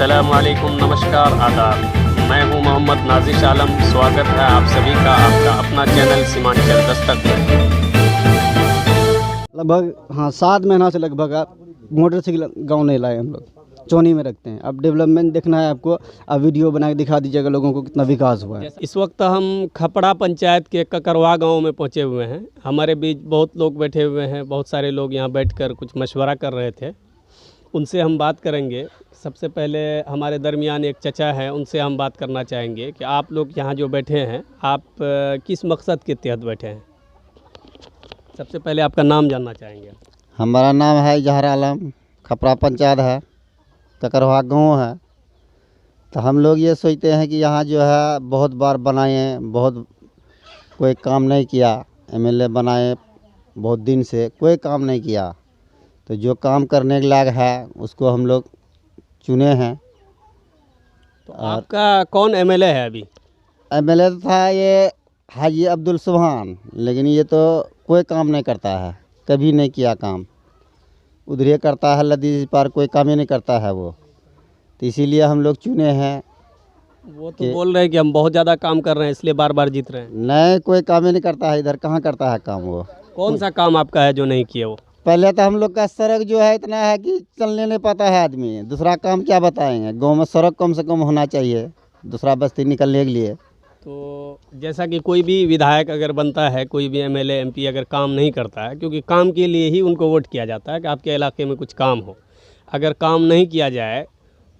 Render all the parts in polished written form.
अस्सलामुअलैकुम, नमस्कार, आदाब। मैं हूं मोहम्मद नाजिश आलम। स्वागत है आप सभी का आपका अपना चैनल सीमांचल दस्तक में। लगभग 7 महीना से लगभग आप मोटरसाइकिल गाँव नहीं लाए हम लोग, चौनी में रखते हैं। अब डेवलपमेंट देखना है आपको, अब वीडियो बना के दिखा दीजिएगा लोगों को कितना विकास हुआ है। इस वक्त हम खपड़ा पंचायत के ककरवा गांव में पहुंचे हुए हैं। हमारे बीच बहुत लोग बैठे हुए हैं, बहुत सारे लोग यहां बैठकर कुछ मशवरा कर रहे थे, उनसे हम बात करेंगे। सबसे पहले हमारे दरमियान एक चचा हैं, उनसे हम बात करना चाहेंगे कि आप लोग यहाँ जो बैठे हैं, आप किस मकसद के तहत बैठे हैं। सबसे पहले आपका नाम जानना चाहेंगे। हमारा नाम है जहर आलम, खपरा पंचायत है, ककरवा गाँव है। तो हम लोग ये सोचते हैं कि यहाँ जो है बहुत बार बनाए, बहुत कोई काम नहीं किया। एमएलए बनाए, बहुत दिन से कोई काम नहीं किया। तो जो काम करने के लायक है उसको हम लोग चुने हैं। तो आपका कौन एमएलए है अभी? एमएलए था ये हाजी अब्दुल सुभान, लेकिन ये तो कोई काम नहीं करता है, कभी नहीं किया काम। उधर करता है लदी पार, कोई काम ही नहीं करता है वो। तो इसीलिए हम लोग चुने हैं। वो तो बोल रहे हैं कि हम बहुत ज़्यादा काम कर रहे हैं इसलिए बार बार जीत रहे हैं। नहीं, कोई काम ही नहीं करता है इधर, कहाँ करता है काम वो। कौन सा काम आपका है जो नहीं किया वो? पहले तो हम लोग का सड़क जो है इतना है कि चलने नहीं पाता है आदमी। दूसरा काम क्या बताएंगे, गांव में सड़क कम से कम होना चाहिए दूसरा बस्ती निकलने के लिए। तो जैसा कि कोई भी विधायक अगर बनता है, कोई भी एमएलए एमपी अगर काम नहीं करता है, क्योंकि काम के लिए ही उनको वोट किया जाता है कि आपके इलाके में कुछ काम हो। अगर काम नहीं किया जाए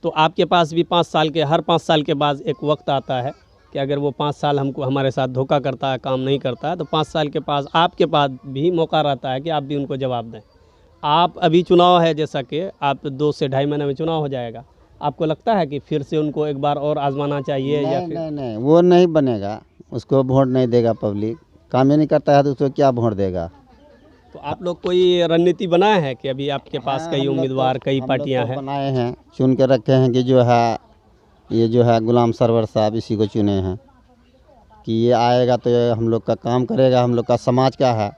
तो आपके पास भी 5 साल के, हर 5 साल के बाद एक वक्त आता है कि अगर वो 5 साल हमको हमारे साथ धोखा करता है, काम नहीं करता है, तो 5 साल के पास आपके पास भी मौका रहता है कि आप भी उनको जवाब दें। आप अभी चुनाव है, जैसा कि आप 2 से ढाई महीने में चुनाव हो जाएगा, आपको लगता है कि फिर से उनको एक बार और आजमाना चाहिए? नहीं, या फिर नहीं, वो नहीं बनेगा, उसको वोट नहीं देगा पब्लिक। काम ही नहीं करता है तो उसको क्या वोट देगा। तो आप लोग कोई रणनीति बनाए हैं कि अभी आपके पास कई उम्मीदवार, कई पार्टियां हैं? बनाए हैं, चुन के रखे हैं कि जो है ये जो है गुलाम सरवर साहब, इसी को चुने हैं कि ये आएगा तो ये हम लोग का काम करेगा। हम लोग का समाज क्या है,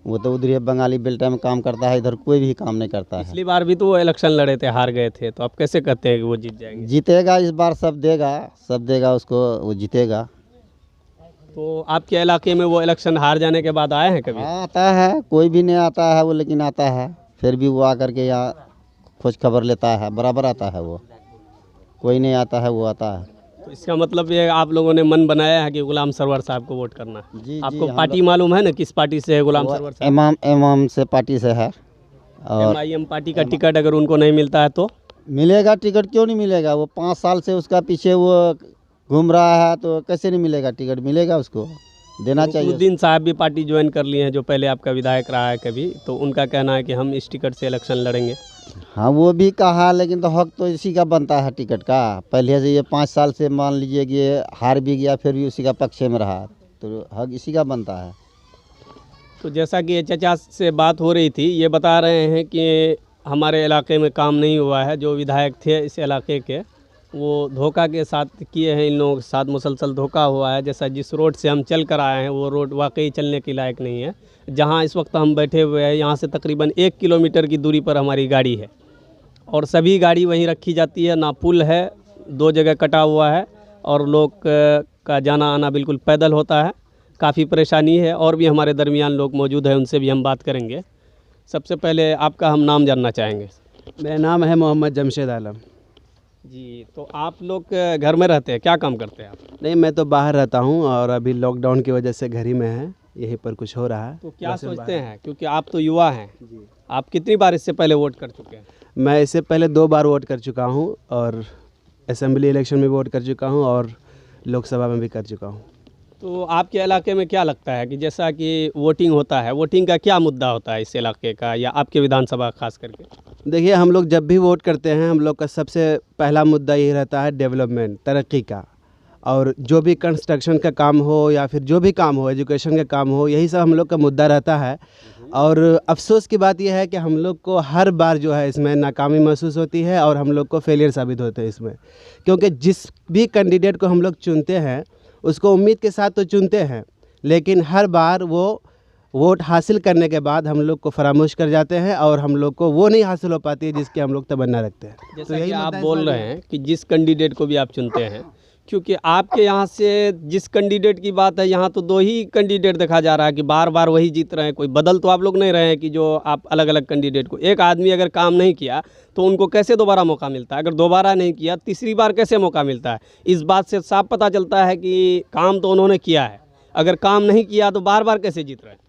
वो तो उधर बंगाली बेल्टा में काम करता है, इधर कोई भी काम नहीं करता है। पिछली बार भी तो वो इलेक्शन लड़े थे, हार गए थे, तो आप कैसे कहते हैं कि वो जीत जाएंगे? जीतेगा इस बार, सब देगा उसको, वो जीतेगा। तो आपके इलाके में वो इलेक्शन हार जाने के बाद आए हैं कभी? हाँ, आता है, कोई भी नहीं आता है वो, लेकिन आता है। फिर भी वो आकर के यहाँ खोज खबर लेता है, बराबर आता है वो। कोई नहीं आता है, वो आता है। तो इसका मतलब ये आप लोगों ने मन बनाया है कि गुलाम सरवर साहब को वोट करना है। जी, आपको पार्टी मालूम है ना किस पार्टी से है गुलाम सरवर साहब? इमाम से पार्टी से है। और MIM पार्टी का टिकट अगर उनको नहीं मिलता है तो? मिलेगा टिकट, क्यों नहीं मिलेगा। वो 5 साल से उसका पीछे वो घूम रहा है, तो कैसे नहीं मिलेगा टिकट। मिलेगा, उसको देना चाहिए। रुकनुद्दीन साहब भी पार्टी ज्वाइन कर लिए हैं, जो पहले आपका विधायक रहा है कभी, तो उनका कहना है कि हम इस टिकट से इलेक्शन लड़ेंगे। हाँ, वो भी कहा, लेकिन तो हक तो इसी का बनता है टिकट का। पहले से ये 5 साल से मान लीजिए कि ये हार भी गया, फिर भी उसी का पक्ष में रहा, तो हक इसी का बनता है। तो जैसा कि चचा से बात हो रही थी, ये बता रहे हैं कि हमारे इलाके में काम नहीं हुआ है। जो विधायक थे इस इलाके के, वो धोखा के साथ किए हैं, इन लोगों के साथ मुसलसल धोखा हुआ है। जैसा जिस रोड से हम चल कर आए हैं, वो रोड वाकई चलने के लायक नहीं है। जहाँ इस वक्त हम बैठे हुए हैं, यहाँ से तकरीबन 1 किलोमीटर की दूरी पर हमारी गाड़ी है, और सभी गाड़ी वहीं रखी जाती है। ना पुल है, 2 जगह कटा हुआ है, और लोग का जाना आना बिल्कुल पैदल होता है। काफ़ी परेशानी है। और भी हमारे दरमियान लोग मौजूद हैं, उनसे भी हम बात करेंगे। सबसे पहले आपका हम नाम जानना चाहेंगे। मेरा नाम है मोहम्मद जमशेद आलम जी, तो आप लोग घर में रहते हैं, क्या काम करते हैं आप? नहीं, मैं तो बाहर रहता हूँ और अभी लॉकडाउन की वजह से घर ही में है, यहीं पर कुछ हो रहा है। तो क्या सोचते हैं, क्योंकि आप तो युवा हैं, आप कितनी बार इससे पहले वोट कर चुके हैं? मैं इससे पहले 2 बार वोट कर चुका हूँ, और असेंबली इलेक्शन में वोट कर चुका हूँ, और लोकसभा में भी कर चुका हूँ। तो आपके इलाके में क्या लगता है कि जैसा कि वोटिंग होता है, वोटिंग का क्या मुद्दा होता है इस इलाके का, या आपके विधानसभा खास करके? देखिए, हम लोग जब भी वोट करते हैं, हम लोग का सबसे पहला मुद्दा यही रहता है डेवलपमेंट, तरक्की का। और जो भी कंस्ट्रक्शन का काम हो या फिर जो भी काम हो, एजुकेशन का काम हो, यही सब हम लोग का मुद्दा रहता है। और अफसोस की बात यह है कि हम लोग को हर बार जो है इसमें नाकामी महसूस होती है, और हम लोग को फेलियर साबित होते हैं इसमें। क्योंकि जिस भी कैंडिडेट को हम लोग चुनते हैं, उसको उम्मीद के साथ तो चुनते हैं, लेकिन हर बार वो वोट हासिल करने के बाद हम लोग को फरामोश कर जाते हैं और हम लोग को वो नहीं हासिल हो पाती है जिसकी हम लोग तमन्ना रखते हैं। जैसा कि आप बोल रहे हैं कि जिस कैंडिडेट को भी आप चुनते हैं, क्योंकि आपके यहाँ से जिस कैंडिडेट की बात है, यहाँ तो 2 ही कैंडिडेट देखा जा रहा है कि बार बार वही जीत रहे हैं। कोई बदल तो आप लोग नहीं रहे हैं कि जो आप अलग अलग कैंडिडेट को, एक आदमी अगर काम नहीं किया तो उनको कैसे दोबारा मौका मिलता है? अगर दोबारा नहीं किया, तीसरी बार कैसे मौका मिलता है? इस बात से साफ पता चलता है कि काम तो उन्होंने किया है। अगर काम नहीं किया तो बार बार कैसे जीत रहे हैं?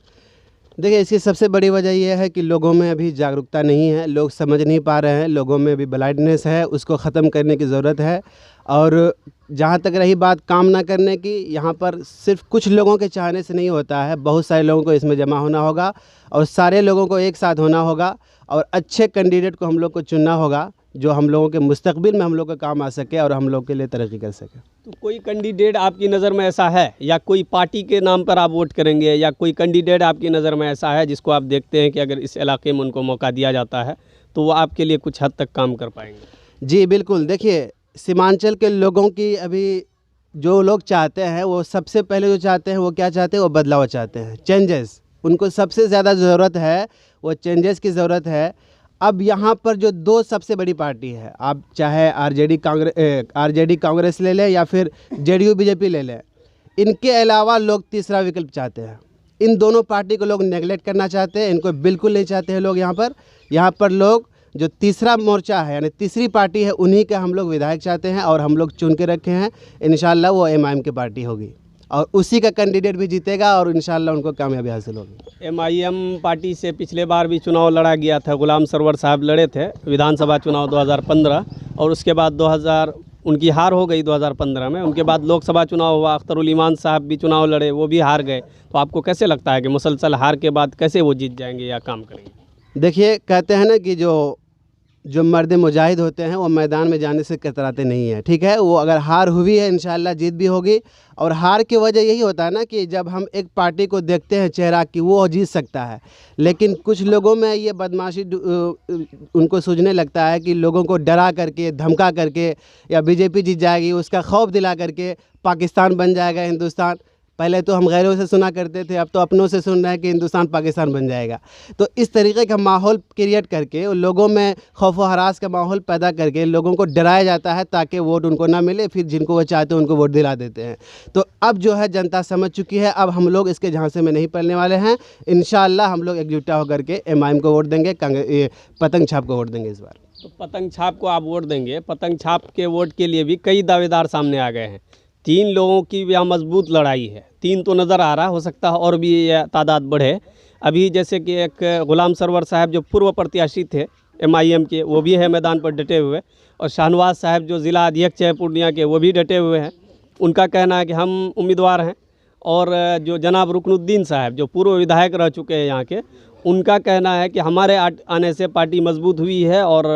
देखिए, इसकी सबसे बड़ी वजह यह है कि लोगों में अभी जागरूकता नहीं है, लोग समझ नहीं पा रहे हैं, लोगों में अभी ब्लाइंडनेस है, उसको ख़त्म करने की ज़रूरत है। और जहाँ तक रही बात काम ना करने की, यहाँ पर सिर्फ कुछ लोगों के चाहने से नहीं होता है, बहुत सारे लोगों को इसमें जमा होना होगा और सारे लोगों को एक साथ होना होगा और अच्छे कैंडिडेट को हम लोग को चुनना होगा जो हम लोगों के मुस्तकबिल में हम लोग का काम आ सके और हम लोग के लिए तरक्की कर सके। तो कोई कैंडिडेट आपकी नज़र में ऐसा है, या कोई पार्टी के नाम पर आप वोट करेंगे, या कोई कैंडिडेट आपकी नज़र में ऐसा है जिसको आप देखते हैं कि अगर इस इलाके में उनको मौका दिया जाता है तो वो आपके लिए कुछ हद तक काम कर पाएंगे? जी बिल्कुल। देखिए, सीमांचल के लोगों की अभी जो लोग चाहते हैं, वो सबसे पहले जो चाहते हैं वो क्या चाहते हैं, वो बदलाव चाहते हैं, चेंजेस। उनको सबसे ज़्यादा ज़रूरत है, वो चेंजेस की ज़रूरत है। अब यहाँ पर जो 2 सबसे बड़ी पार्टी है, आप चाहे आरजेडी कांग्रेस ले लें या फिर जेडीयू बीजेपी ले लें, इनके अलावा लोग तीसरा विकल्प चाहते हैं। इन दोनों पार्टी को लोग नेगलेक्ट करना चाहते हैं, इनको बिल्कुल नहीं चाहते हैं लोग। यहाँ पर लोग जो तीसरा मोर्चा है यानी तीसरी पार्टी है, उन्हीं के हम लोग विधायक चाहते हैं और हम लोग चुन के रखे हैं। इंशाल्लाह वो एमआईएम की पार्टी होगी और उसी का कैंडिडेट भी जीतेगा और इंशाल्लाह उनको कामयाबी हासिल होगी। एमआईएम पार्टी से पिछले बार भी चुनाव लड़ा गया था, गुलाम सरवर साहब लड़े थे विधानसभा चुनाव 2015, और उसके बाद उनकी हार हो गई 2015 में। उनके बाद लोकसभा चुनाव हुआ, अख्तरुल ईमान साहब भी चुनाव लड़े, वो भी हार गए। तो आपको कैसे लगता है कि मुसलसल हार के बाद कैसे वो जीत जाएंगे या काम करेंगे? देखिए, कहते हैं ना कि जो मर्द मुजाहिद होते हैं वो मैदान में जाने से कतराते नहीं हैं, ठीक है। वो अगर हार हुई है, इंशाल्लाह जीत भी होगी। और हार की वजह यही होता है ना कि जब हम एक पार्टी को देखते हैं चेहरा कि वो जीत सकता है, लेकिन कुछ लोगों में ये बदमाशी उनको सूझने लगता है कि लोगों को डरा करके, धमका करके, या बीजेपी जीत जाएगी उसका खौफ दिला करके पाकिस्तान बन जाएगा हिंदुस्तान। पहले तो हम गैरों से सुना करते थे, अब तो अपनों से सुन रहे हैं कि हिंदुस्तान पाकिस्तान बन जाएगा। तो इस तरीके का माहौल क्रिएट करके लोगों में खौफ व हरास का माहौल पैदा करके लोगों को डराया जाता है ताकि वोट उनको ना मिले, फिर जिनको वो चाहते हैं उनको वोट दिला देते हैं। तो अब जो है जनता समझ चुकी है, अब हम लोग इसके झांसे में नहीं पड़ने वाले हैं। इंशाल्लाह हम लोग एकजुटता होकर के एमआईएम को वोट देंगे, पतंग छाप को वोट देंगे इस बार। तो पतंग छाप को आप वोट देंगे। पतंग छाप के वोट के लिए भी कई दावेदार सामने आ गए हैं। 3 लोगों की यहाँ मजबूत लड़ाई है, 3 तो नज़र आ रहा, हो सकता है और भी यह तादाद बढ़े। अभी जैसे कि एक गुलाम सरवर साहब जो पूर्व प्रत्याशी थे एमआईएम के, वो भी है मैदान पर डटे हुए, और शाहनवाज साहब जो ज़िला अध्यक्ष है पूर्णिया के, वो भी डटे हुए हैं। उनका कहना है कि हम उम्मीदवार हैं। और जो जनाब रुकनुद्दीन साहब जो पूर्व विधायक रह चुके हैं यहाँ के, उनका कहना है कि हमारे आने से पार्टी मजबूत हुई है और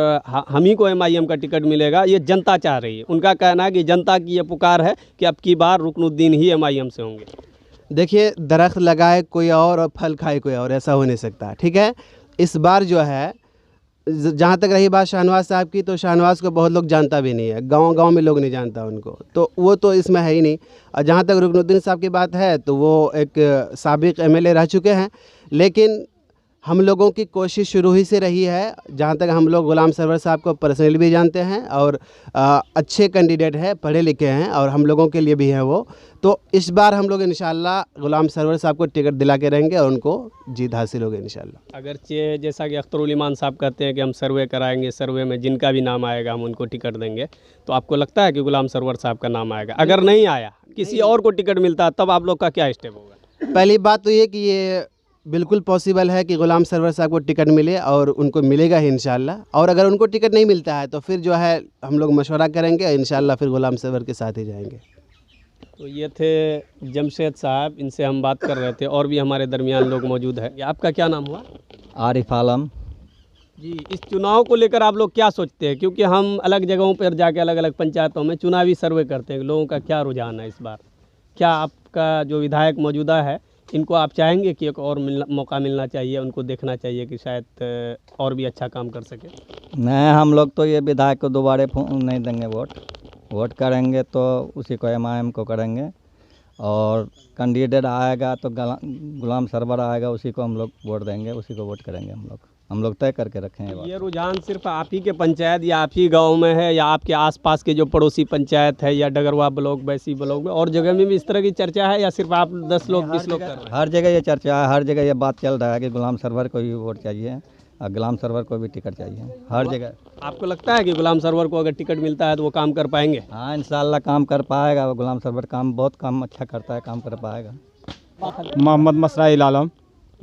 हम ही को एमआईएम का टिकट मिलेगा, ये जनता चाह रही है। उनका कहना है कि जनता की ये पुकार है कि अब की बार रुकनुद्दीन ही एमआईएम से होंगे। देखिए, दरख्त लगाए कोई और फल खाए कोई और, ऐसा हो नहीं सकता, ठीक है। इस बार जो है, जहाँ तक रही बात शाहनवाज साहब की, तो शाहनवाज को बहुत लोग जानता भी नहीं है, गांव में लोग नहीं जानता उनको, तो वो तो इसमें है ही नहीं। और जहाँ तक रुकनुद्दीन साहब की बात है, तो वो एक साबिक एमएलए रह चुके हैं। लेकिन हम लोगों की कोशिश शुरू ही से रही है, जहाँ तक हम लोग गुलाम सरवर साहब को पर्सनली भी जानते हैं और अच्छे कैंडिडेट हैं, पढ़े लिखे हैं और हम लोगों के लिए भी हैं वो। तो इस बार हम लोग इंशाल्लाह गुलाम सरवर साहब को टिकट दिला के रहेंगे और उनको जीत हासिल होगी इंशाल्लाह। अगरचे जैसा कि अख्तरुल ईमान साहब कहते हैं कि हम सर्वे कराएंगे, सर्वे में जिनका भी नाम आएगा हम उनको टिकट देंगे, तो आपको लगता है कि गुलाम सरवर साहब का नाम आएगा? अगर नहीं आया, किसी और को टिकट मिलता, तब आप लोग का क्या स्टेप होगा? पहली बात तो ये कि ये बिल्कुल पॉसिबल है कि गुलाम सरवर साहब को टिकट मिले और उनको मिलेगा ही इंशाल्लाह। और अगर उनको टिकट नहीं मिलता है तो फिर जो है हम लोग मशवरा करेंगे, इंशाल्लाह फिर गुलाम सरवर के साथ ही जाएंगे। तो ये थे जमशेद साहब, इनसे हम बात कर रहे थे। और भी हमारे दरमियान लोग मौजूद हैं। आपका क्या नाम हुआ? आरिफ आलम। जी, इस चुनाव को लेकर आप लोग क्या सोचते हैं? क्योंकि हम अलग जगहों पर जाके अलग अलग पंचायतों में चुनावी सर्वे करते हैं, लोगों का क्या रुझान है इस बार? क्या आपका जो विधायक मौजूदा है, इनको आप चाहेंगे कि एक और मौका मिलना चाहिए, उनको देखना चाहिए कि शायद और भी अच्छा काम कर सके? नहीं, हम लोग तो ये विधायक को दोबारा नहीं देंगे वोट करेंगे तो उसी को एमआईएम को करेंगे। और कैंडिडेट आएगा तो गुलाम सरवर आएगा, उसी को हम लोग वोट देंगे, उसी को वोट करेंगे। हम लोग तय करके रखे हैं। ये रुझान सिर्फ आप ही के पंचायत या आप ही गांव में है, या आपके आसपास के जो पड़ोसी पंचायत है या डगरवा ब्लॉक, बैसी ब्लॉक में और जगह में भी इस तरह की चर्चा है, या सिर्फ आप 10 लोग 20 लोग कर रहे हैं? हर जगह ये चर्चा है, हर जगह ये बात चल रहा है कि गुलाम सरवर को भी वोट चाहिए और गुलाम सरवर को भी टिकट चाहिए हर जगह। आपको लगता है कि गुलाम सरवर को अगर टिकट मिलता है तो वो काम कर पाएंगे? हाँ, इंशाल्लाह काम कर पाएगा। वो गुलाम सरवर बहुत काम अच्छा करता है, काम कर पाएगा। मोहम्मद मसराइल आलम।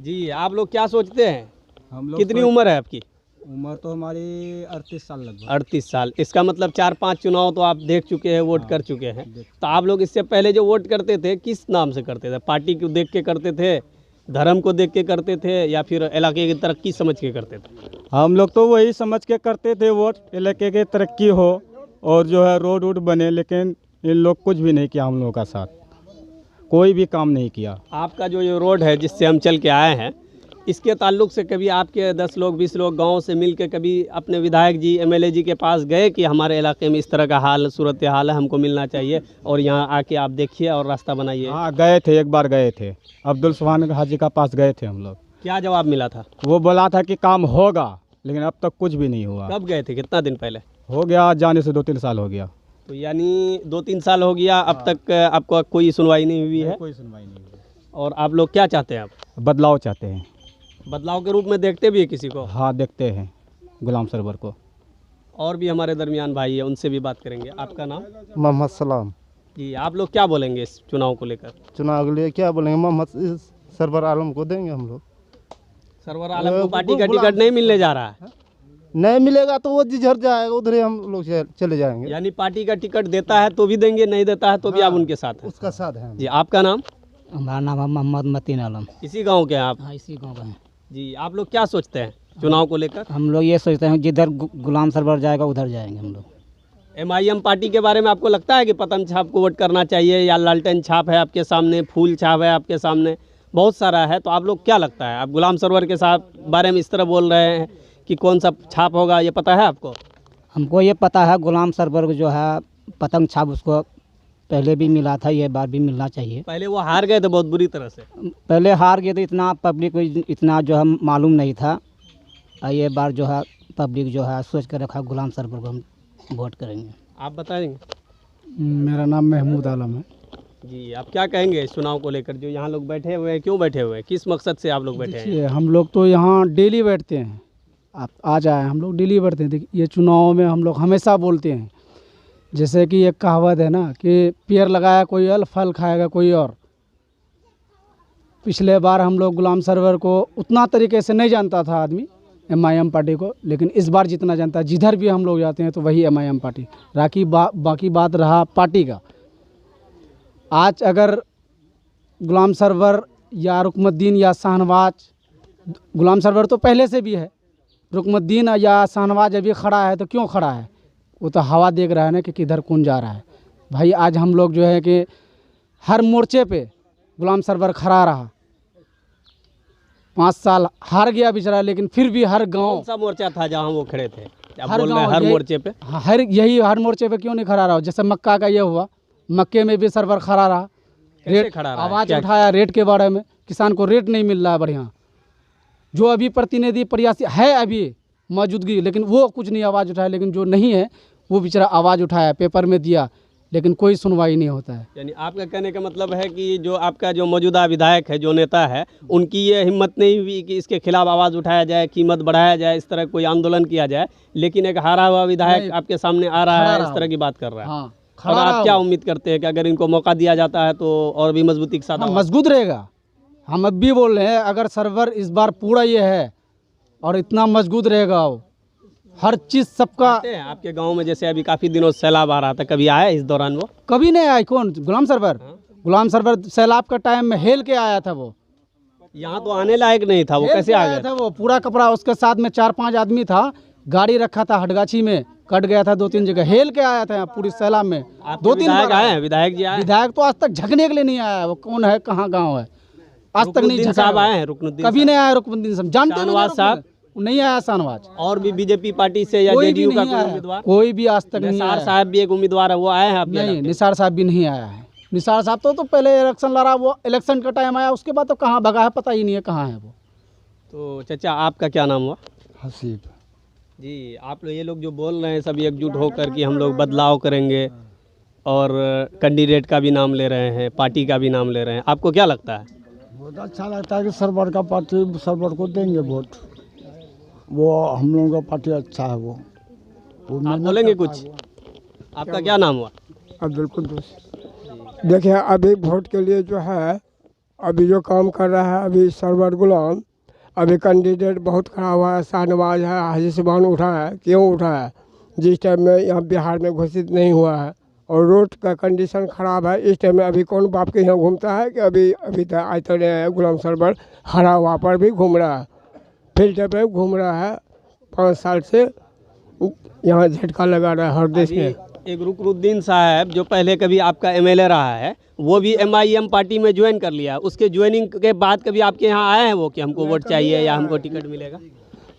जी, आप लोग क्या सोचते हैं? हम लोग कितनी उम्र है आपकी? उम्र तो हमारी 38 साल लगभग। 38 साल। इसका मतलब 4-5 चुनाव तो आप देख चुके हैं, वोट कर चुके हैं। तो आप लोग इससे पहले जो वोट करते थे किस नाम से करते थे? पार्टी को देख के करते थे, धर्म को देख के करते थे, या फिर इलाके की तरक्की समझ के करते थे? हम लोग तो वही समझ के करते थे वोट, इलाके की तरक्की हो और जो है रोड वोड बने, लेकिन इन लोग कुछ भी नहीं किया हम लोगों का साथ, कोई भी काम नहीं किया। आपका जो ये रोड है जिससे हम चल के आए हैं, इसके ताल्लुक से कभी आपके 10 लोग 20 लोग गांव से मिल के कभी अपने विधायक जी, एमएलए जी के पास गए कि हमारे इलाके में इस तरह का हाल, सूरत हाल है, हमको मिलना चाहिए और यहाँ आके आप देखिए और रास्ता बनाइए? हाँ, गए थे, एक बार गए थे, अब्दुल सुभान हाजी का पास गए थे हम लोग। क्या जवाब मिला था? वो बोला था कि काम होगा, लेकिन अब तक कुछ भी नहीं हुआ। कब गए थे? कितना दिन पहले? हो गया जाने से 2-3 साल हो गया। तो यानी 2-3 साल हो गया, अब तक आपको कोई सुनवाई नहीं हुई है? कोई सुनवाई नहीं हुई। और आप लोग क्या चाहते हैं? आप बदलाव चाहते हैं। बदलाव के रूप में देखते भी है किसी को? हाँ, देखते हैं गुलाम सरवर को। और भी हमारे दरमियान भाई है, उनसे भी बात करेंगे। आपका नाम? मोहम्मद सलाम। जी, आप लोग क्या बोलेंगे इस चुनाव को लेकर? चुनाव के लिए क्या बोलेंगे? मोहम्मद सरवर आलम को देंगे हम लोग। सरवर आलम को पार्टी का टिकट नहीं मिलने जा रहा है? नहीं मिलेगा तो वो जिधर जाएगा उधर ही हम लोग चले जाएंगे। यानी पार्टी का टिकट देता है तो भी देंगे, नहीं देता है तो भी आप उनके साथ हैं? उसका साथ है। जी, आपका नाम? हमारा नाम है मोहम्मद मतीन आलम। इसी गांव के हैं आप? हाँ, इसी गांव का है। जी, आप लोग क्या सोचते हैं चुनाव को लेकर? हम लोग ये सोचते हैं जिधर गुलाम सरवर जाएगा उधर जाएंगे हम लोग। MIM पार्टी के बारे में आपको लगता है कि पतंग छाप को वोट करना चाहिए, या लालटेन छाप है आपके सामने, फूल छाप है आपके सामने, बहुत सारा है, तो आप लोग क्या लगता है? आप गुलाम सरवर के साथ बारे में इस तरह बोल रहे हैं कि कौन सा छाप होगा, ये पता है आपको? हमको ये पता है गुलाम सरवर को जो है पतंग छाप उसको पहले भी मिला था, ये बार भी मिलना चाहिए। पहले वो हार गए थे बहुत बुरी तरह से। पहले हार गए थे, इतना पब्लिक को इतना जो है मालूम नहीं था। और ये बार जो है पब्लिक जो है सोच कर रखा गुलाम सरवर को हम वोट करेंगे। आप बताएंगे? मेरा नाम महमूद आलम है। जी, आप क्या कहेंगे इस चुनाव को लेकर? जो यहाँ लोग बैठे हुए हैं, क्यों बैठे हुए हैं, किस मकसद से आप लोग बैठे हैं? देखिए, हम लोग तो यहाँ डेली बैठते हैं, आप आ जाए, हम लोग डेली बैठते हैं। देखिए, ये चुनाव में हम लोग हमेशा बोलते हैं, जैसे कि एक कहावत है ना कि पेड़ लगाया कोई और, फल खाएगा कोई और। पिछले बार हम लोग गुलाम सरवर को उतना तरीके से नहीं जानता था आदमी, MIM पार्टी को, लेकिन इस बार जितना जानता है, जिधर भी हम लोग जाते हैं तो वही MIM पार्टी। बाकी बात रहा पार्टी का। आज अगर गुलाम सरवर या रुकमुद्दीन या शाहनवाज, गुलाम सरवर तो पहले से भी है, रुकमुद्दीन या शाहनवाज अभी खड़ा है तो क्यों खड़ा है? वो तो हवा देख रहा है ना कि किधर कौन जा रहा है। भाई आज हम लोग जो है कि हर मोर्चे पे गुलाम सरवर खड़ा रहा, 5 साल हार गया बेचारा, लेकिन फिर भी हर गांव। कौन सा मोर्चा था जहाँ वो खड़े थे? आप हर बोल रहे हैं गांव हर यही- मोर्चे पे? हर मोर्चे पे क्यों नहीं खड़ा रहा? जैसे मक्का का ये हुआ, मक्के में भी सरवर खड़ा रहा, कैसे खड़ा रहा है? आवाज़ क्या- उठाया रेट के बारे में। किसान को रेट नहीं मिल रहा है बढ़िया। जो अभी प्रतिनिधि प्रयासी है अभी मौजूदगी, लेकिन वो कुछ नहीं आवाज़ उठाया, लेकिन जो नहीं है वो बेचारा आवाज़ उठाया, पेपर में दिया, लेकिन कोई सुनवाई नहीं होता है। यानी आपका कहने का मतलब है कि जो आपका जो मौजूदा विधायक है, जो नेता है, उनकी ये हिम्मत नहीं हुई कि इसके खिलाफ आवाज़ उठाया जाए, कीमत बढ़ाया जाए, इस तरह कोई आंदोलन किया जाए, लेकिन एक हारा हुआ विधायक आपके सामने आ रहा है, इस तरह की बात कर रहा है। हाँ, और आप क्या उम्मीद करते हैं कि अगर इनको मौका दिया जाता है तो और भी मजबूती के साथ आवाज़- मजबूत रहेगा? हम अब भी बोल रहे हैं, अगर सरवर इस बार पूरा ये है और इतना मजबूत रहेगा, वो हर चीज़ सबका। आते हैं आपके गांव में, जैसे अभी काफ़ी दिनों से सैलाब आ रहा था, कभी आया इस दौरान वो? कभी नहीं आए। कौन? गुलाम सरवर। गुलाम सरवर सैलाब का टाइम में हेल के आया था वो। यहाँ तो आने लायक नहीं था, वो हेल कैसे के आ आया गया? था वो, पूरा कपड़ा उसके साथ में 4-5 आदमी था, गाड़ी रखा था हटगाछी में, कट गया था 2-3 जगह, हेल के आया था यहाँ पूरी सैलाब में। आपके 2-3 विधायक बार आए हैं? विधायक जी आए हैं? विधायक तो आज तक झकने के लिए नहीं आया। वो कौन है, कहाँ गाँव है, आज तक नहीं रुकनुद्दीन झका साहब है। आए हैं? रुकनुद्दीन कभी नहीं आया रुकनुद्दीन साहब, जानते नहीं शाहनवाज साहब? रुकनुद्दीन। नहीं आया शाहनवाज। और भी बीजेपी पार्टी से या कोई भी जेडीयू का नहीं कोई आया, उम्मीदवार? कोई भी आज तक नहीं निसार आया। साहब भी एक उम्मीदवार है, वो आए हैं आपके नहीं, इलाके में? निसार साहब भी नहीं आया है। निसार साहब तो पहले इलेक्शन लड़ा, वो इलेक्शन का टाइम आया उसके बाद तो कहाँ भगा है पता ही नहीं है कहाँ है वो। तो चाचा आपका क्या नाम हुआ? हसीब। जी, आप लोग ये लोग जो बोल रहे हैं सभी एकजुट होकर कि हम लोग बदलाव करेंगे और कैंडिडेट का भी नाम ले रहे हैं, पार्टी का भी नाम ले रहे हैं, आपको क्या लगता है? बहुत अच्छा लगता है कि सरवर का पार्टी, सरवर को देंगे वोट। वो हम लोगों का पार्टी अच्छा है। वो आप बोलेंगे कुछ? आपका क्या नाम हुआ? अब्दुल कुद्दूस। देखिए अभी वोट के लिए जो है अभी जो काम कर रहा है अभी सरवर गुलाम, अभी कैंडिडेट बहुत खड़ा हुआ है, शाहनवाज है, हाजी सुभान उठा है। क्यों उठा है? जिस टाइम में यहाँ बिहार में घोषित नहीं हुआ है और रोड का कंडीशन ख़राब है, इस टाइम में अभी कौन बाप के यहाँ घूमता है कि अभी तक आज तक नहीं है। गुलाम सरवर हरा वहाँ पर भी घूम रहा है, फील्ड पे घूम रहा है, 5 साल से यहाँ झटका लगा रहा है हर देश में। एक रुकनुद्दीन साहब जो पहले कभी आपका एमएलए रहा है वो भी एमआईएम पार्टी में ज्वाइन कर लिया, उसके ज्वाइनिंग के बाद कभी आपके यहाँ आए हैं वो कि हमको वोट चाहिए या हमको टिकट मिलेगा?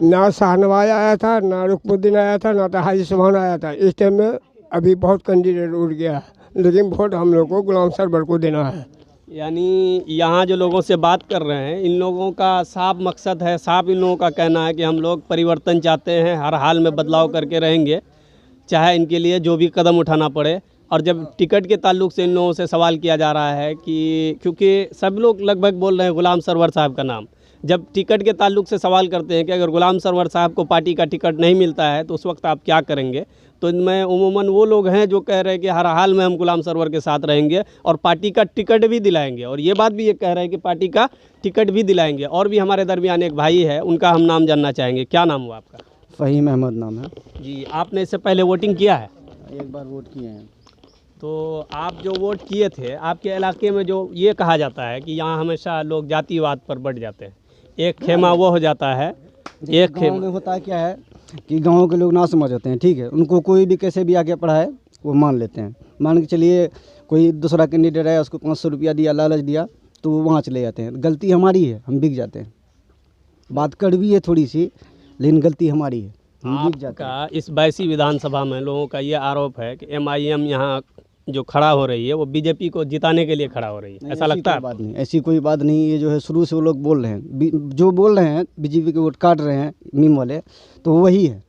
ना शाहनवाज आया था, ना रुकनुद्दीन आया था, ना तो हाजी सुभान आया था। इस टाइम में अभी बहुत कैंडिडेट उड़ गया है, लेकिन वोट हम लोग को गुलाम सरवर को देना है। यानी यहाँ जो लोगों से बात कर रहे हैं इन लोगों का साफ मकसद है, साफ इन लोगों का कहना है कि हम लोग परिवर्तन चाहते हैं, हर हाल में बदलाव करके रहेंगे, चाहे इनके लिए जो भी कदम उठाना पड़े। और जब टिकट के ताल्लुक से इन लोगों से सवाल किया जा रहा है कि क्योंकि सब लोग लगभग बोल रहे हैं गुलाम सरवर साहब का नाम, जब टिकट के ताल्लुक से सवाल करते हैं कि अगर गुलाम सरवर साहब को पार्टी का टिकट नहीं मिलता है तो उस वक्त आप क्या करेंगे, तो इनमें उमूमन वो लोग हैं जो कह रहे हैं कि हर हाल में हम गुलाम सरवर के साथ रहेंगे और पार्टी का टिकट भी दिलाएंगे, और ये बात भी ये कह रहे हैं कि पार्टी का टिकट भी दिलाएंगे। और भी हमारे दरमियान एक भाई है, उनका हम नाम जानना चाहेंगे। क्या नाम हुआ आपका? फ़हीम अहमद नाम है जी, आपने इससे पहले वोटिंग किया है? एक बार वोट किए हैं। तो आप जो वोट किए थे, आपके इलाके में जो ये कहा जाता है कि यहाँ हमेशा लोग जातिवाद पर बढ़ जाते हैं, एक खेमा वो हो जाता है, एक गाँव में होता क्या है कि गाँव के लोग ना समझ होते हैं, ठीक है, उनको कोई भी कैसे भी आगे पढ़ाए वो मान लेते हैं। मान के चलिए कोई दूसरा कैंडिडेट है, उसको 500 रुपया दिया, लालच दिया, तो वो वहाँ चले जाते हैं। गलती हमारी है, हम बिक जाते हैं। बात कड़वी है थोड़ी सी, लेकिन गलती हमारी है, हम बिक जाते हैं। आपका इस बैसी विधानसभा में लोगों का ये आरोप है कि एमआईएम यहाँ जो खड़ा हो रही है वो बीजेपी को जिताने के लिए खड़ा हो रही है, ऐसा लगता है? बात नहीं, ऐसी कोई बात नहीं। ये जो है शुरू से वो लोग बोल रहे हैं, जो बोल रहे हैं बीजेपी के वोट काट रहे हैं मीम वाले, तो वही है,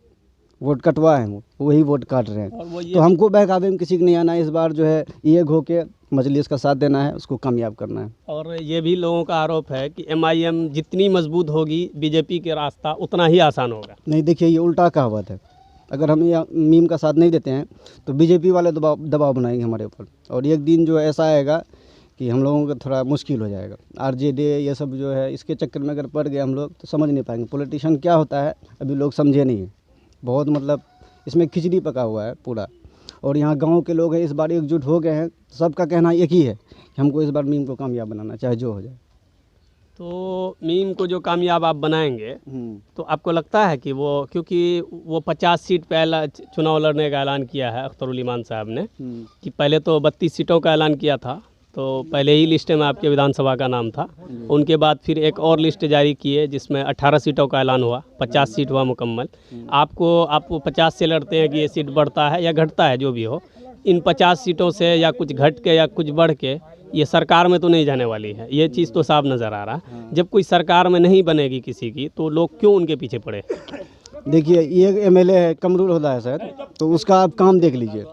वोट कटवा है वो वही वोट काट रहे हैं। तो हमको बहकावे में किसी को नहीं आना है। इस बार जो है ये घो के मजलिस का साथ देना है, उसको कामयाब करना है। और ये भी लोगों का आरोप है कि एमआईएम जितनी मजबूत होगी बीजेपी के रास्ता उतना ही आसान होगा। नहीं, देखिए ये उल्टा कहावत है। अगर हम ये मीम का साथ नहीं देते हैं तो बीजेपी वाले दबाव बनाएंगे हमारे ऊपर, और एक दिन जो ऐसा आएगा कि हम लोगों का थोड़ा मुश्किल हो जाएगा। आरजेडी ये सब जो है इसके चक्कर में अगर पड़ गए हम लोग तो समझ नहीं पाएंगे पॉलिटिशियन क्या होता है, अभी लोग समझे नहीं है। बहुत मतलब इसमें खिचड़ी पका हुआ है पूरा। और यहाँ गांव के लोग हैं इस बार एकजुट हो गए हैं, सबका कहना एक ही है कि हमको इस बार मीम को कामयाब बनाना चाहे जो हो जाए। तो मीम को जो कामयाब आप बनाएंगे तो आपको लगता है कि वो, क्योंकि वो 50 सीट पे चुनाव लड़ने का ऐलान किया है अख्तरुल ईमान साहब ने, कि पहले तो 32 सीटों का ऐलान किया था, तो पहले ही लिस्ट में आपके विधानसभा का नाम था, उनके बाद फिर एक और लिस्ट जारी किए जिसमें 18 सीटों का ऐलान हुआ, 50 सीट हुआ मुकम्मल। आपको 50 से लड़ते हैं कि ये सीट बढ़ता है या घटता है, जो भी हो, इन 50 सीटों से या कुछ घट के या कुछ बढ़ के ये सरकार में तो नहीं जाने वाली है, ये चीज़ तो साफ नज़र आ रहा है। जब कोई सरकार में नहीं बनेगी किसी की तो लोग क्यों उनके पीछे पड़े? देखिए ये एमएलए है, कमरुल होता है सर, तो उसका आप काम देख लीजिए।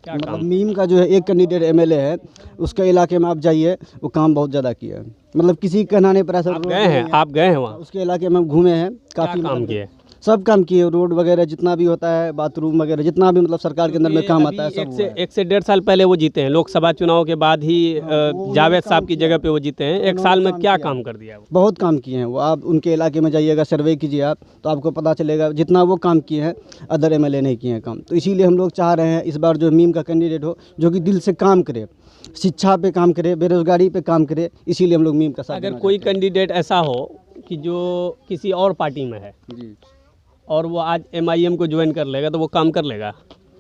मतलब मीम का जो है एक कैंडिडेट एमएलए है, उसके इलाके में आप जाइए, वो काम बहुत ज़्यादा किया है। मतलब किसी कहना नहीं पड़ा सर। आप गए हैं वहाँ? उसके इलाके में हम घूमे हैं, काफ़ी काम किए, सब काम किए, रोड वगैरह जितना भी होता है, बाथरूम वगैरह जितना भी मतलब सरकार के अंदर में काम आता है सब। 1 से 1.5 साल पहले वो जीते हैं, लोकसभा चुनाव के बाद ही जावेद साहब की जगह पे वो जीते हैं। 1 साल में क्या काम कर दिया वो? बहुत काम किए हैं वो। आप उनके इलाके में जाइएगा, सर्वे कीजिए आप, तो आपको पता चलेगा जितना वो काम किए हैं अदर एमएलए नहीं किए हैं काम। तो इसीलिए हम लोग चाह रहे हैं इस बार जो मीम का कैंडिडेट हो जो कि दिल से काम करे, शिक्षा पे काम करे, बेरोजगारी पे काम करे, इसीलिए हम लोग मीम का साथ। अगर कोई कैंडिडेट ऐसा हो कि जो किसी और पार्टी में है और वो आज एमआईएम को ज्वाइन कर लेगा तो वो काम कर लेगा?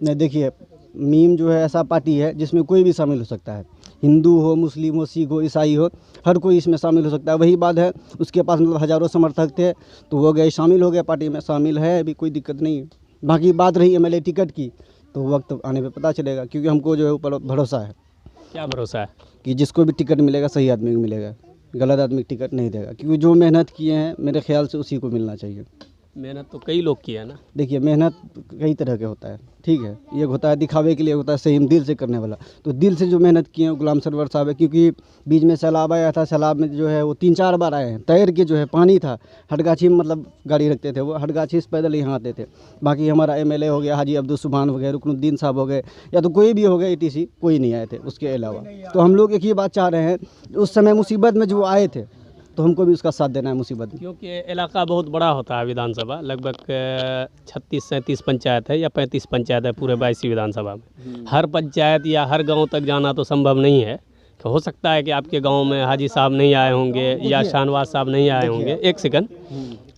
नहीं, देखिए मीम जो है ऐसा पार्टी है जिसमें कोई भी शामिल हो सकता है, हिंदू हो, मुस्लिम हो, सिख हो, ईसाई हो, हर कोई इसमें शामिल हो सकता है। वही बात है, उसके पास मतलब हज़ारों समर्थक थे तो वो गए, शामिल हो गए, पार्टी में शामिल है, अभी कोई दिक्कत नहीं है। बाकी बात रही एमएलए टिकट की, तो वक्त आने पे पता चलेगा, क्योंकि हमको जो है ऊपर भरोसा है क्या भरोसा है? कि जिसको भी टिकट मिलेगा सही आदमी को मिलेगा, गलत आदमी को टिकट नहीं देगा, क्योंकि जो मेहनत किए हैं मेरे ख्याल से उसी को मिलना चाहिए। मेहनत तो कई लोग किया है ना। देखिए मेहनत कई तरह के होता है, ठीक है, एक होता है दिखावे के लिए, होता है सही दिल से करने वाला। तो दिल से जो मेहनत किए हैं गुलाम सरवर साहब है, क्योंकि बीच में सैलाब आया था, सैलाब में जो है वो 3-4 बार आए हैं, तैर के जो है पानी था, हटगाछी में मतलब गाड़ी रखते थे, वो हटगाछी से पैदल यहाँ आते थे। बाकी हमारा MLA हो गया हाजी अब्दुल सुभान वगैरह, रुकनुद्दीन साहब हो गए, या तो कोई भी हो गए ETC, कोई नहीं आए थे उसके अलावा। तो हम लोग एक ही बात चाह रहे हैं, उस समय मुसीबत में जो आए थे तो हमको भी उसका साथ देना है मुसीबत में। क्योंकि इलाका बहुत बड़ा होता है, विधानसभा लगभग 36-37 पंचायत है या 35 पंचायत है पूरे 22 विधानसभा में। हर पंचायत या हर गांव तक जाना तो संभव नहीं है। हो सकता है कि आपके गांव में हाजी साहब नहीं आए होंगे या शाहनवाज साहब नहीं आए होंगे, एक सेकंड,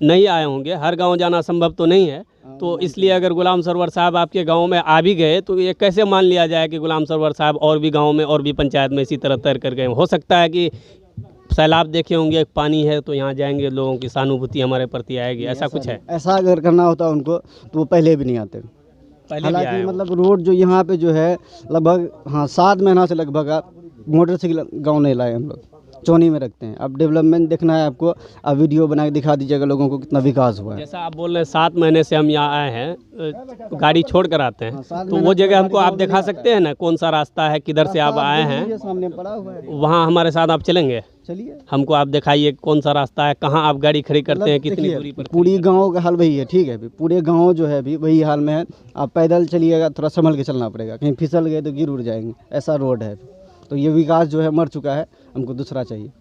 नहीं आए होंगे, हर गांव जाना संभव तो नहीं है। तो इसलिए अगर गुलाम सरवर साहब आपके गांव में आ भी गए तो ये कैसे मान लिया जाए कि गुलाम सरवर साहब और भी गाँव में और भी पंचायत में इसी तरह तैर कर गए। हो सकता है कि सैलाब देखे होंगे, पानी है तो यहाँ जाएंगे, लोगों की सहानुभूति हमारे प्रति आएगी, ऐसा कुछ है? ऐसा अगर करना होता उनको तो वो पहले भी नहीं आते। हालांकि मतलब रोड जो यहाँ पे जो है लगभग 7 महीना से लगभग आप मोटरसाइकिल गाँव नहीं लाए, हम लोग चौनी में रखते हैं। अब डेवलपमेंट देखना है आपको, अब वीडियो बना के दिखा दीजिएगा लोगों को कितना विकास हुआ है। जैसा आप बोल रहे हैं 7 महीने से हम यहाँ आए हैं, गाड़ी छोड़ कर आते हैं, तो वो जगह हमको आप दिखा सकते हैं ना, कौन सा रास्ता है, किधर से आप आए हैं, सामने पड़ा हुआ है, वहाँ हमारे साथ आप चलेंगे? चलिए हमको आप दिखाइए कौन सा रास्ता है, कहाँ आप गाड़ी खड़ी करते हैं, कितनी दूरी पर? पूरी गांव का हाल वही है, ठीक है, पूरे गांव जो है अभी वही हाल में है। आप पैदल चलिएगा, थोड़ा संभल के चलना पड़ेगा, कहीं फिसल गए तो गिर उड़ जाएंगे, ऐसा रोड है। तो ये विकास जो है मर चुका है, हमको दूसरा चाहिए।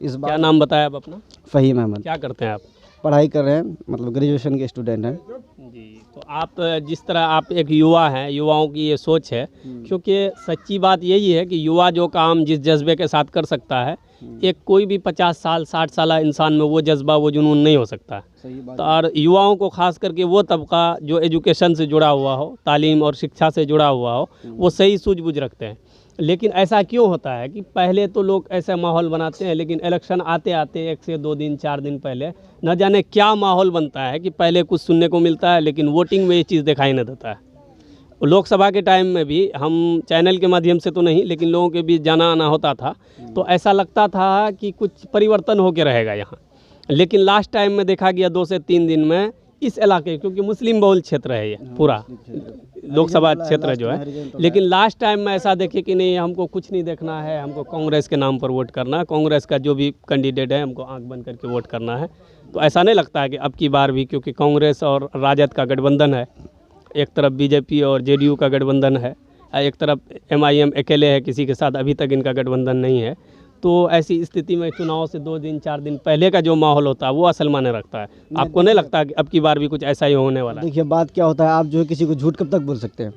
इस बार क्या नाम बताया आप अपना? फ़हीम अहमद। क्या करते हैं आप? पढ़ाई कर रहे हैं, मतलब ग्रेजुएशन के स्टूडेंट हैं जी। तो आप जिस तरह आप एक युवा हैं, युवाओं की ये सोच है, क्योंकि सच्ची बात यही है कि युवा जो काम जिस जज्बे के साथ कर सकता है, एक कोई भी 50 साल 60 साल इंसान में वो जज्बा वो जुनून नहीं हो सकता। तो और युवाओं को खास करके वो तबका जो एजुकेशन से जुड़ा हुआ हो, तालीम और शिक्षा से जुड़ा हुआ हो, वो सही सूझबूझ रखते हैं। लेकिन ऐसा क्यों होता है कि पहले तो लोग ऐसा माहौल बनाते हैं, लेकिन इलेक्शन आते आते 1 से 2 दिन 4 दिन पहले न जाने क्या माहौल बनता है कि पहले कुछ सुनने को मिलता है, लेकिन वोटिंग में ये चीज़ दिखाई नहीं देता है। लोकसभा के टाइम में भी हम चैनल के माध्यम से तो नहीं, लेकिन लोगों के बीच जाना आना होता था, तो ऐसा लगता था कि कुछ परिवर्तन होकर रहेगा यहाँ। लेकिन लास्ट टाइम में देखा गया 2 से 3 दिन में इस इलाके, क्योंकि मुस्लिम बहुल क्षेत्र है ये पूरा लोकसभा क्षेत्र जो है, लेकिन लास्ट टाइम में ऐसा देखे कि नहीं हमको कुछ नहीं देखना है, हमको कांग्रेस के नाम पर वोट करना है, कांग्रेस का जो भी कैंडिडेट है हमको आंख बंद करके वोट करना है। तो ऐसा नहीं लगता है कि अब की बार भी, क्योंकि कांग्रेस और राजद का गठबंधन है, एक तरफ BJP और JDU का गठबंधन है, एक तरफ MIM अकेले है, किसी के साथ अभी तक इनका गठबंधन नहीं है। तो ऐसी स्थिति में चुनाव से 2 दिन 4 दिन पहले का जो माहौल होता है वो असल माने रखता है। आपको नहीं लगता कि अब की बार भी कुछ ऐसा ही होने वाला है? देखिए बात क्या होता है, आप जो है किसी को झूठ कब तक बोल सकते हैं?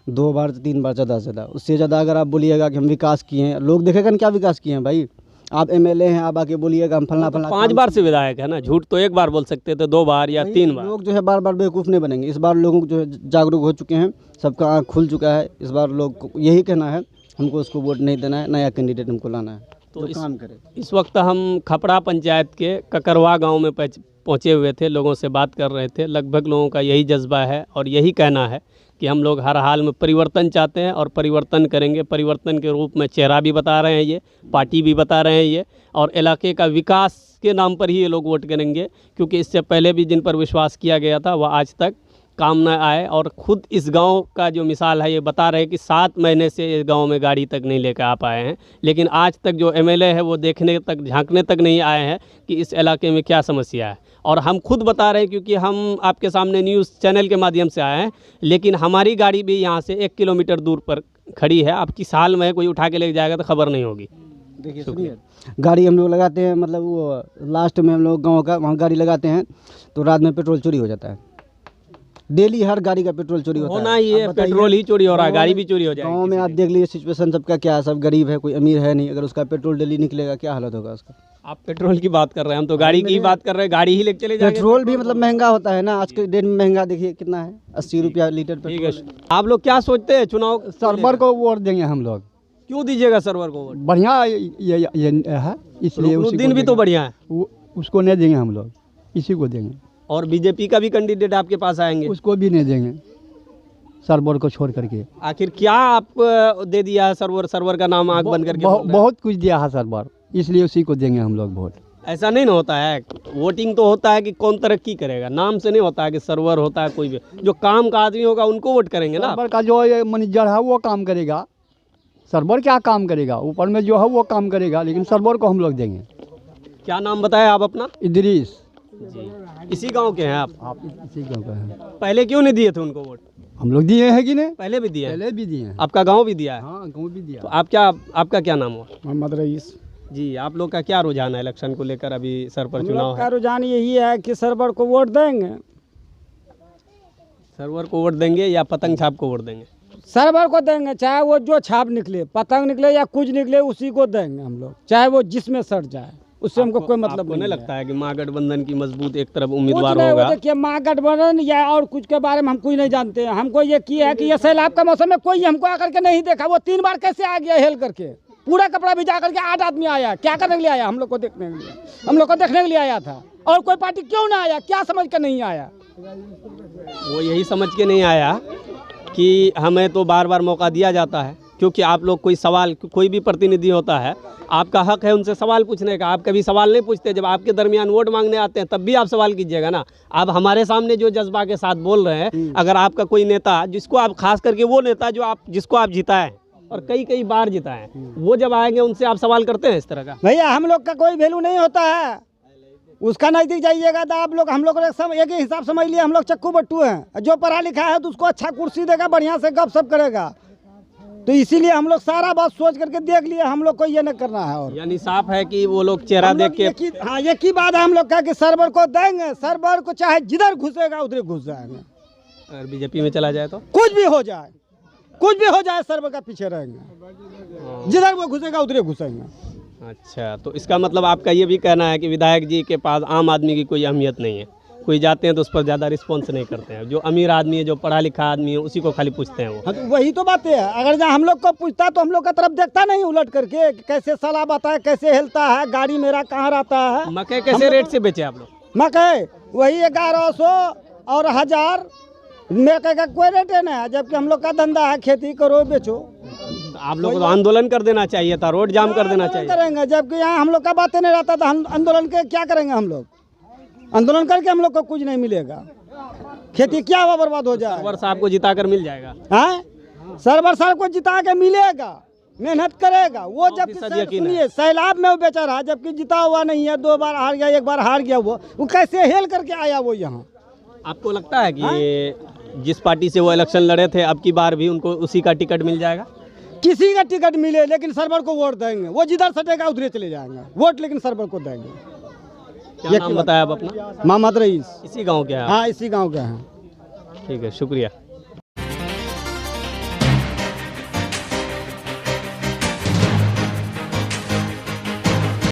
2 बार 3 बार ज़्यादा से ज़्यादा, उससे ज़्यादा अगर आप बोलिएगा कि हम विकास किए हैं, लोग देखेगा क्या विकास किए हैं भाई। आप MLA हैं, आप आके बोलिएगा हम फलना फलना। 5 बार से विधायक है ना, झूठ तो 1 बार बोल सकते थे, 2 बार या 3 बार। लोग जो है बार बार बेवकूफ़ नहीं बनेंगे। इस बार लोगों जो है जागरूक हो चुके हैं, सबका आँख खुल चुका है। इस बार लोग को यही कहना है, हमको उसको वोट नहीं देना है, नया कैंडिडेट हमको लाना है तो काम करे। इस वक्त हम खपड़ा पंचायत के ककरवा गांव में पहुंचे हुए थे, लोगों से बात कर रहे थे। लगभग लोगों का यही जज्बा है और यही कहना है कि हम लोग हर हाल में परिवर्तन चाहते हैं और परिवर्तन करेंगे। परिवर्तन के रूप में चेहरा भी बता रहे हैं, ये पार्टी भी बता रहे हैं ये, और इलाके का विकास के नाम पर ही ये लोग वोट करेंगे, क्योंकि इससे पहले भी जिन पर विश्वास किया गया था वह आज तक काम न आए। और ख़ुद इस गांव का जो मिसाल है ये बता रहे हैं कि 7 महीने से इस गांव में गाड़ी तक नहीं लेकर आ पाए हैं, लेकिन आज तक जो MLA है वो देखने तक झांकने तक नहीं आए हैं कि इस इलाके में क्या समस्या है। और हम खुद बता रहे हैं, क्योंकि हम आपके सामने न्यूज़ चैनल के माध्यम से आए हैं, लेकिन हमारी गाड़ी भी यहाँ से 1 किलोमीटर दूर पर खड़ी है। अब किस हाल में कोई उठा के ले जाएगा तो खबर नहीं होगी। देखिए सुनिए, गाड़ी हम लोग लगाते हैं, मतलब वो लास्ट में हम लोग गाँव का वहाँ गाड़ी लगाते हैं तो रात में पेट्रोल चोरी हो जाता है। डेली हर गाड़ी का पेट्रोल चोरी होता है। ही है, पेट्रोल ही चोरी हो रहा है, गाड़ी भी चोरी हो जाएगी। गाँव में आप देख लीजिए सिचुएशन सबका क्या है, सब गरीब है, कोई अमीर है नहीं। अगर उसका पेट्रोल डेली निकलेगा क्या हालत होगा उसका। आप पेट्रोल की बात कर रहे हैं, हम तो गाड़ी की बात कर रहे हैं, गाड़ी ही लेके चले जाएंगे। पेट्रोल भी मतलब महंगा होता है ना, आज के डेट में महंगा देखिए कितना है, 80 रुपया लीटर पेट्रोल। आप लोग क्या सोचते हैं चुनाव? सरवर को वोट देंगे हम लोग। क्यों दीजिएगा सरवर को वोट? बढ़िया ये है, इसलिए रुकनुद्दीन भी तो बढ़िया है। उसको नहीं देंगे हम लोग, इसी को देंगे। और BJP का भी कैंडिडेट आपके पास आएंगे, उसको भी नहीं देंगे। सरवर को छोड़ करके। आखिर क्या आप दे दिया है सर्वर का नाम आग बंद करके बोल रहे हैं? बहुत कुछ दिया है सरवर, इसलिए उसी को देंगे हम लोग वोट। ऐसा नहीं ना होता है, वोटिंग तो होता है कि कौन तरक्की करेगा, नाम से नहीं होता है कि सर्वर होता है कोई भी, जो काम का आदमी होगा उनको वोट करेंगे ना। सरवर का जो मैनेजर है वो काम करेगा, सरवर क्या काम करेगा, ऊपर में जो है वो काम करेगा, लेकिन सरवर को हम लोग देंगे। क्या नाम बताया आप अपना? इदरीस। जी, इसी गांव के हैं आप? इसी गाँव का है। पहले क्यों नहीं दिए थे उनको वोट? हम लोग दिए हैं कि नहीं? पहले भी दिए हैं? पहले भी दिए हैं। आपका गांव भी दिया है? हाँ, गाँव भी दिया। तो आपका क्या नाम हुआ? मोहम्मद रईस। जी, आप लोग का क्या रुझान है इलेक्शन को लेकर? अभी सर पर चुनाव का है, रुझान यही है कि सरवर को वोट देंगे। सर्वर को वोट देंगे या पतंग छाप को वोट देंगे? सरवर को देंगे, चाहे वो जो छाप निकले, पतंग निकले या कुछ निकले, उसी को देंगे हम लोग, चाहे वो जिसमें सट जाए, उससे हमको कोई मतलब आपको नहीं लगता है कि महागठबंधन की मजबूत एक तरफ कुछ उम्मीदवार नहीं, वो होगा? देखिए महागठबंधन या और कुछ के बारे में हम कुछ नहीं जानते हैं। हमको ये किया है कि ये सैलाब का मौसम में कोई हमको आकर के नहीं देखा, वो 3 बार कैसे आ गया हेल करके, पूरा कपड़ा भिजा करके 8 आदमी आया, क्या करने के लिए आया? हम लोग को देखने के लिए, हम लोग को देखने के लिए आया था। और कोई पार्टी क्यों ना आया, क्या समझ कर नहीं आया? वो यही समझ के नहीं आया कि हमें तो बार बार मौका दिया जाता है, क्योंकि आप लोग कोई भी प्रतिनिधि होता है, आपका हक है उनसे सवाल पूछने का। आप कभी सवाल नहीं पूछते, जब आपके दरमियान वोट मांगने आते हैं तब भी आप सवाल कीजिएगा ना। आप हमारे सामने जो जज्बा के साथ बोल रहे हैं, अगर आपका कोई नेता, जिसको आप खास करके वो नेता जिसको आप जिताएं और कई बार जिताएं, वो जब आएंगे उनसे आप सवाल करते हैं इस तरह का? भैया हम लोग का कोई वैल्यू नहीं होता है, उसका नज़दीक जाइएगा तो आप लोग हम लोग एक ही हिसाब समझ लिए, हम लोग चक्कू बट्टू हैं। जो पढ़ा लिखा है तो उसको अच्छा कुर्सी देगा, बढ़िया से गप सप करेगा, तो इसीलिए हम लोग सारा बात सोच करके देख लिए, हम लोग को ये नहीं करना है। और यानी साफ है कि वो लोग चेहरा देख के हाँ, एक ही बात है हम लोग का कि सर्वर को देंगे, सर्वर को चाहे जिधर घुसेगा उधर घुस जाएंगे। अगर बीजेपी में चला जाए तो कुछ भी हो जाए, कुछ भी हो जाए, सर्वर का पीछे रहेंगे, जिधर वो घुसेगा उधर घुसेंगे। अच्छा, तो इसका मतलब आपका ये भी कहना है कि विधायक जी के पास आम आदमी की कोई अहमियत नहीं है, कोई जाते हैं तो उस पर ज़्यादा रिस्पॉन्स नहीं करते हैं, जो अमीर आदमी है, जो पढ़ा लिखा आदमी है, उसी को खाली पूछते हैं वो। हाँ, तो वही तो बात है। अगर जहाँ हम लोग को पूछता तो हम लोग का तरफ देखता नहीं उलट करके, कैसे सलाब आता है, कैसे हिलता है, गाड़ी मेरा कहाँ रहता है। मकई कैसे रेट से बेचे आप लोग? मकई वही 1100 और 1000, मकई का कोई रेट है ना, जबकि हम लोग का धंधा है, खेती करो बेचो। आप लोग को आंदोलन कर देना चाहिए था, रोड जाम कर देना चाहिए। करेंगे, जबकि यहाँ हम लोग का बातें नहीं रहता था, हम आंदोलन के क्या करेंगे? हम लोग आंदोलन करके हम लोग को कुछ नहीं मिलेगा, खेती क्या हुआ बर्बाद हो जाए। सरवर साहब को जिता कर मिल जाएगा? हाँ, सरवर साहब को जिता के मिलेगा, मेहनत करेगा वो। जब सुनिए सैलाब में वो बेचारा, जबकि जिता हुआ नहीं है, 2 बार हार गया, 1 बार हार गया, वो कैसे हेल करके आया वो यहाँ? आपको लगता है कि जिस पार्टी से वो इलेक्शन लड़े थे अब की बार भी उनको उसी का टिकट मिल जाएगा? किसी का टिकट मिले, लेकिन सर्वर को वोट देंगे, वो जिधर सटेगा उधर चले जाएंगे वोट, लेकिन सर्वर को देंगे। क्या नाम बताया आप अपना? मोहम्मद रईस। इसी गांव के हैं आप? हाँ, इसी गांव के हैं। ठीक है, शुक्रिया।